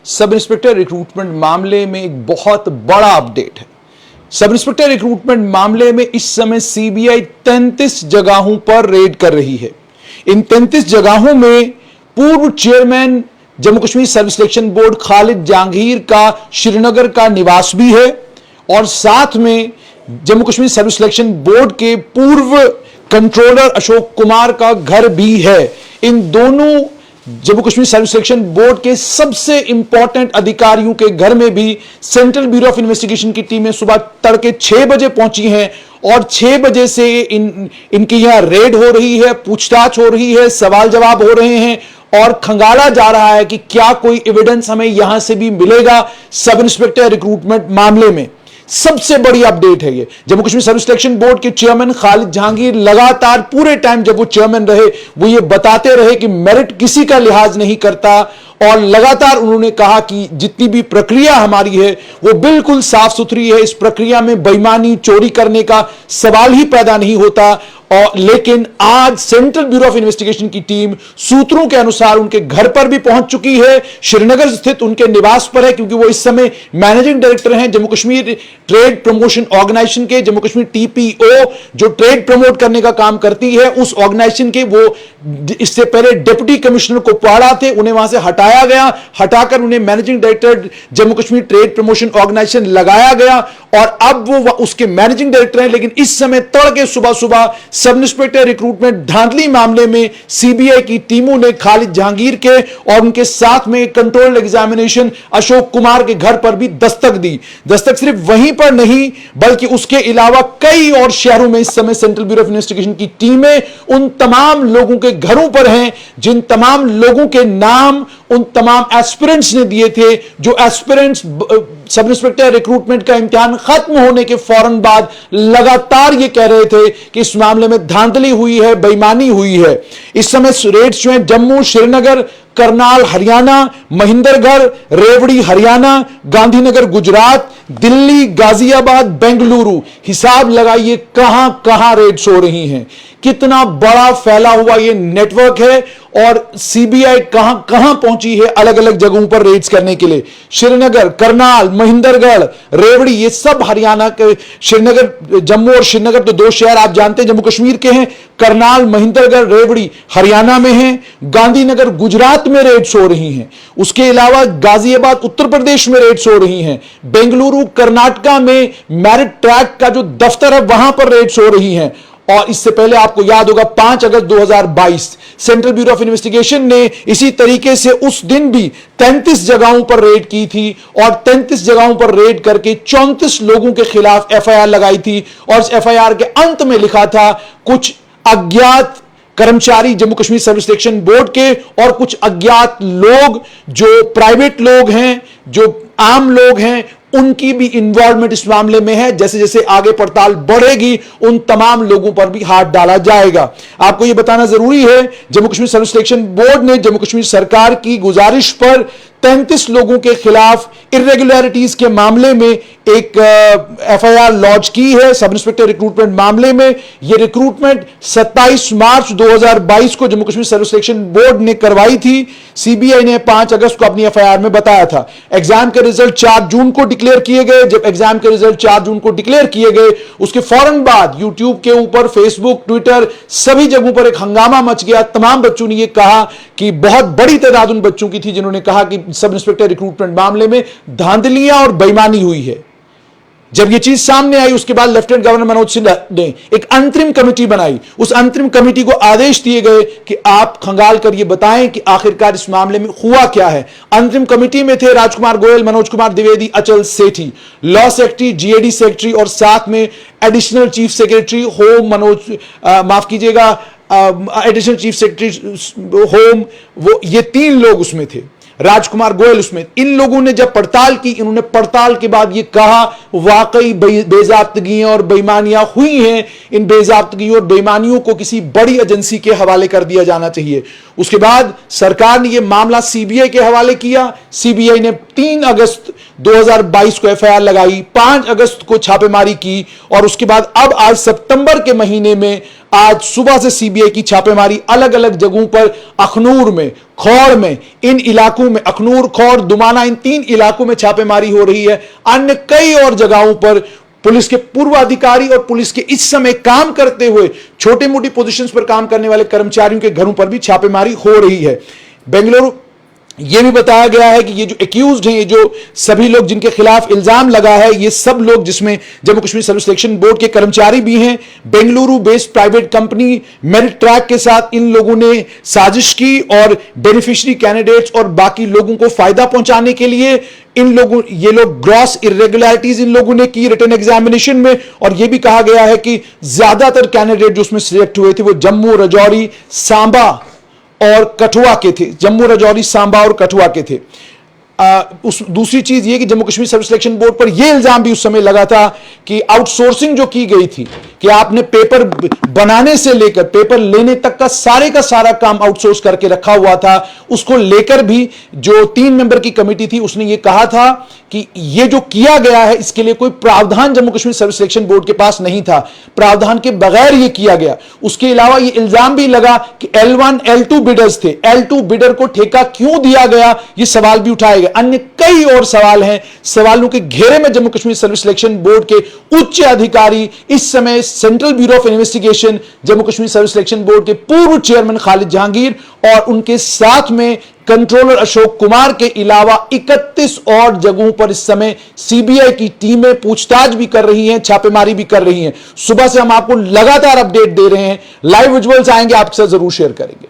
Sub inspector recruitment मामले में एक बहुत बड़ा अपडेट है। सब इंस्पेक्टर रिक्रूटमेंट मामले में इस समय सीबीआई 33 जगहों पर रेड कर रही है। इन 33 जगहों में पूर्व chairman Jammu Kashmir service selection board Khalid Jahangir का श्रीनगर का निवास भी है और साथ में Jammu Kashmir service selection board के पूर्व कंट्रोलर अशोक कुमार का घर भी है। इन दोनों Jammu Kashmir service selection board के सबसे इंपॉर्टेंट अधिकारियों के घर में भी सेंट्रल ब्यूरो ऑफ इन्वेस्टिगेशन की टीमें सुबह तड़के 6 बजे पहुंची हैं और 6 बजे से इनकी यहां रेड हो रही है, पूछताछ हो रही है, सवाल जवाब हो रहे हैं और खंगाला जा रहा है कि क्या कोई एविडेंस हमें यहां से भी मिलेगा सब इंस्पेक्टर रिक्रूटमेंट मामले में। सबसे बड़ी अपडेट है ये। Jammu Kashmir service selection board के चेयरमैन खालिद जहांगीर लगातार पूरे टाइम जब वो चेयरमैन रहे वो ये बताते रहे कि मेरिट किसी का लिहाज नहीं करता और लगातार उन्होंने कहा कि जितनी भी प्रक्रिया हमारी है वो बिल्कुल साफ सुथरी है, इस प्रक्रिया में बेईमानी चोरी करने का सवाल ही पैदा नहीं होता। और लेकिन आज सेंट्रल ब्यूरो ऑफ इन्वेस्टिगेशन की टीम सूत्रों के अनुसार उनके घर पर भी पहुंच चुकी है, श्रीनगर स्थित उनके निवास पर है, क्योंकि वो इस समय मैनेजिंग डायरेक्टर हैं Jammu Kashmir trade promotion organisation के। जम्मू कश्मीर टीपीओ जो ट्रेड प्रमोट करने का काम करती है उस ऑर्गेनाइजेशन के वो इससे पहले डिप्टी कमिश्नर कुपवाड़ा थे, उन्हें वहां से हटाया गया, हटाकर उन्हें managing director Jammu Kashmir trade promotion organisation लगाया गया और अब वो उसके मैनेजिंग डायरेक्टर हैं। लेकिन इस समय तड़के सुबह सुबह सब इंस्पेक्टर रिक्रूटमेंट धांधली मामले में सीबीआई की टीमों ने खालिद जहांगीर के और उनके साथ में कंट्रोल्ड एग्जामिनेशन अशोक कुमार के घर पर भी दस्तक दी। दस्तक सिर्फ वहीं पर नहीं बल्कि उसके अलावा कई और शहरों में इस समय सेंट्रल ब्यूरो ऑफ इन्वेस्टिगेशन की टीमें उन तमाम लोगों के घरों पर हैं जिन तमाम लोगों के नाम उन तमाम एस्पिरेंट्स ने दिए थे, जो एस्पिरेंट्स सब इंस्पेक्टर रिक्रूटमेंट का इम्तिहान खत्म होने के फौरन बाद लगातार ये कह रहे थे कि इस मामले में धांधली हुई है, बेईमानी हुई है। इस समय रेड्स जो है जम्मू, श्रीनगर, करनाल हरियाणा, महेंद्रगढ़, रेवड़ी हरियाणा, गांधीनगर गुजरात, दिल्ली, गाजियाबाद, बेंगलुरु, हिसाब लगाइए कहां कहां रेड्स हो रही हैं। कितना बड़ा फैला हुआ ये नेटवर्क है और सीबीआई कहां कहां पहुंची है अलग अलग जगहों पर रेड्स करने के लिए। श्रीनगर, करनाल, महेंद्रगढ़, रेवड़ी, ये सब हरियाणा के, श्रीनगर, जम्मू और श्रीनगर तो दो शहर आप जानते हैं जम्मू कश्मीर के हैं। करनाल, महेंद्रगढ़, रेवड़ी हरियाणा में है। गांधीनगर गुजरात में रेड्स हो रही हैं। उसके अलावा गाजियाबाद उत्तर प्रदेश में रेड्स हो रही हैं। बेंगलुरु कर्नाटका में मैरिट ट्रैक का जो दफ्तर है वहां पर रेड्स हो रही हैं। और इससे पहले आपको याद होगा 5 अगस्त 2022 सेंट्रल ब्यूरो ऑफ इन्वेस्टिगेशन ने इसी तरीके से उस दिन भी 33 जगहों पर रेड की थी और 33 जगहों पर रेड करके 34 लोगों के खिलाफ एफआईआर लगाई थी और इस एफआईआर के अंत में लिखा था कुछ अज्ञात कर्मचारी Jammu Kashmir service selection board के और कुछ अज्ञात लोग जो प्राइवेट लोग हैं, जो आम लोग हैं, उनकी भी इन्वॉल्वमेंट इस मामले में है। जैसे जैसे आगे पड़ताल बढ़ेगी उन तमाम लोगों पर भी हाथ डाला जाएगा। आपको यह बताना जरूरी है Jammu Kashmir service selection board ने जम्मू कश्मीर सरकार की गुजारिश पर 33 लोगों के खिलाफ इर्रेगुलरिटीज के मामले में एक एफआईआर लॉन्च की है सब इंस्पेक्टर रिक्रूटमेंट मामले में। यह रिक्रूटमेंट 27 मार्च 2022 को Jammu Kashmir service selection board ने करवाई थी। सीबीआई ने 5 अगस्त को अपनी एफआईआर में बताया था। एग्जाम के रिजल्ट 4 जून को डिक्लेयर किए गए। जब एग्जाम के रिजल्ट 4 जून को डिक्लेयर किए गए उसके फौरन बाद यूट्यूब के ऊपर, फेसबुक, ट्विटर, सभी जगहों पर एक हंगामा मच गया। तमाम बच्चों ने यह कहा कि बहुत बड़ी तादाद उन बच्चों की थी जिन्होंने कहा कि सब इंस्पेक्टर रिक्रूटमेंट मामले में धांधलियां और बेईमानी हुई है। जब यह चीज सामने आई उसके बाद लेफ्टिनेंट गवर्नर मनोज सिन्हा ने एक अंतरिम कमेटी बनाई। उस अंतरिम कमेटी को आदेश दिए गए कि आप खंगाल कर यह बताएं कि आखिरकार इस मामले में हुआ क्या है। अंतरिम कमेटी में थे राजकुमार गोयल, मनोज कुमार द्विवेदी, अचल सेठी, लॉ सेक्रेटरी, जीएडी सेक्रेटरी और साथ में एडिशनल चीफ सेक्रेटरी होम माफ कीजिएगा एडिशनल चीफ सेक्रेटरी होम, वो ये 3 लोग उसमें थे, राजकुमार गोयल उसमें। इन लोगों ने जब पड़ताल की, इन्होंने पड़ताल के बाद यह कहा वाकई बेजाब्तगियां और बेईमानियां हुई हैं। इन बेजाब्तगियों और बेईमानियों को किसी बड़ी एजेंसी के हवाले कर दिया जाना चाहिए। उसके बाद सरकार ने यह मामला सीबीआई के हवाले किया। सीबीआई ने 3 अगस्त 2022 को एफआईआर लगाई, 5 अगस्त को छापेमारी की और उसके बाद अब आज सितंबर के महीने में आज सुबह से सीबीआई की छापेमारी अलग अलग जगहों पर, अखनूर में, खौड़ में, इन इलाकों में, अखनूर, खौड़, दुमाना, इन 3 इलाकों में छापेमारी हो रही है। अन्य कई और जगहों पर पुलिस के पूर्व अधिकारी और पुलिस के इस समय काम करते हुए छोटे मोटी पोजीशंस पर काम करने वाले कर्मचारियों के घरों पर भी छापेमारी हो रही है। बेंगलुरु यह भी बताया गया है कि ये जो एक्यूज्ड हैं, ये जो सभी लोग जिनके खिलाफ इल्जाम लगा है, ये सब लोग जिसमें Jammu Kashmir service selection board के कर्मचारी भी हैं, Bengaluru based private company merit track के साथ इन लोगों ने साजिश की और बेनिफिशियरी कैंडिडेट्स और बाकी लोगों को फायदा पहुंचाने के लिए ये लोग ग्रॉस इरेगुलरिटीज इन लोगों ने की रिटन एग्जामिनेशन में। और यह भी कहा गया है कि ज्यादातर कैंडिडेट जो उसमें सिलेक्ट हुए थे वो जम्मू, राजौरी, सांबा और कठुआ के थे, जम्मू, राजौरी, सांबा और कठुआ के थे। दूसरी चीज ये कि Jammu Kashmir service selection board पर यह इल्जाम भी उस समय लगा था कि आउटसोर्सिंग जो की गई थी, कि आपने पेपर बनाने से लेकर पेपर लेने तक का सारा काम आउटसोर्स करके रखा हुआ था। उसको लेकर भी जो 3 मेंबर की कमेटी थी उसने यह कहा था कि यह जो किया गया है इसके लिए कोई प्रावधान Jammu Kashmir service selection board के पास नहीं था, प्रावधान के बगैर यह किया गया। उसके अलावा यह इल्जाम भी लगा कि L1, L2 बिडर्स थे, L2 बिडर को ठेका क्यों दिया गया, यह सवाल भी उठाए गए। अन्य कई और सवाल हैं। सवालों के घेरे में Jammu Kashmir service selection board के उच्च अधिकारी, इस समय central bureau of investigation, Jammu Kashmir service selection board के पूर्व चेयरमैन खालिद जहांगीर और उनके साथ में कंट्रोलर अशोक कुमार के अलावा 31 और जगहों पर इस समय सीबीआई की टीमें पूछताछ भी कर रही हैं, छापेमारी भी कर रही हैं। सुबह से हम आपको लगातार अपडेट दे रहे हैं, लाइव विजुअल्स आएंगे, आपके साथ जरूर शेयर करेंगे।